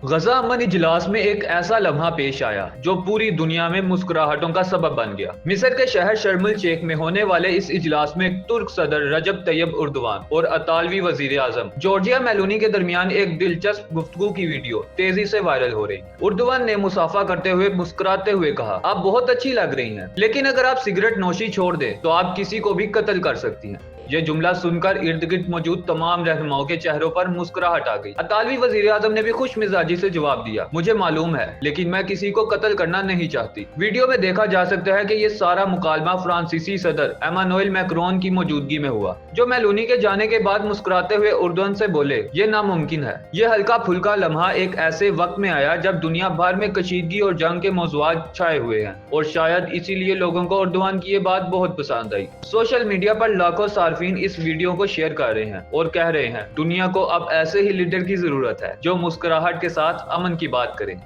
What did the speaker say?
गजा अमन इजलास में एक ऐसा लम्हा पेश आया जो पूरी दुनिया में मुस्कुराहटों का सबब बन गया। मिस्र के शहर शर्म एल शेख में होने वाले इस इजलास में तुर्क सदर रजब तैयब उर्दवान और अतालवी वजीर आजम जॉर्जिया मेलोनी के दरमियान एक दिलचस्प गुफ्तगू की वीडियो तेजी से वायरल हो रही। उर्दवान ने मुसाफा करते हुए मुस्कुराते हुए कहा, आप बहुत अच्छी लग रही हैं, लेकिन अगर आप सिगरेट नोशी छोड़ दें तो आप किसी को भी कत्ल कर सकती हैं। ये जुमला सुनकर इर्द गिर्द मौजूद तमाम रहनुमाओं के चेहरों पर मुस्कुराहट आ गई। अतालवी वजीर आजम ने भी खुश मिजाजी से जवाब दिया, मुझे मालूम है, लेकिन मैं किसी को कत्ल करना नहीं चाहती। वीडियो में देखा जा सकता है कि ये सारा मुकालमा फ्रांसीसी सदर एमानुएल मैक्रोन की मौजूदगी में हुआ, जो मेलोनी के जाने के बाद मुस्कुराते हुए उर्दन से बोले, ये नामुमकिन है। ये हल्का फुल्का लम्हा एक ऐसे वक्त में आया जब दुनिया भर में कशीदगी और जंग के मौज़ूआत छाए हुए हैं, और शायद इसीलिए लोगों को उर्दवान की ये बात बहुत पसंद आई। सोशल मीडिया पर लाखों सार्फिन इस वीडियो को शेयर कर रहे हैं और कह रहे हैं, दुनिया को अब ऐसे ही लीडर की जरूरत है जो मुस्कुराहट के साथ अमन की बात करें।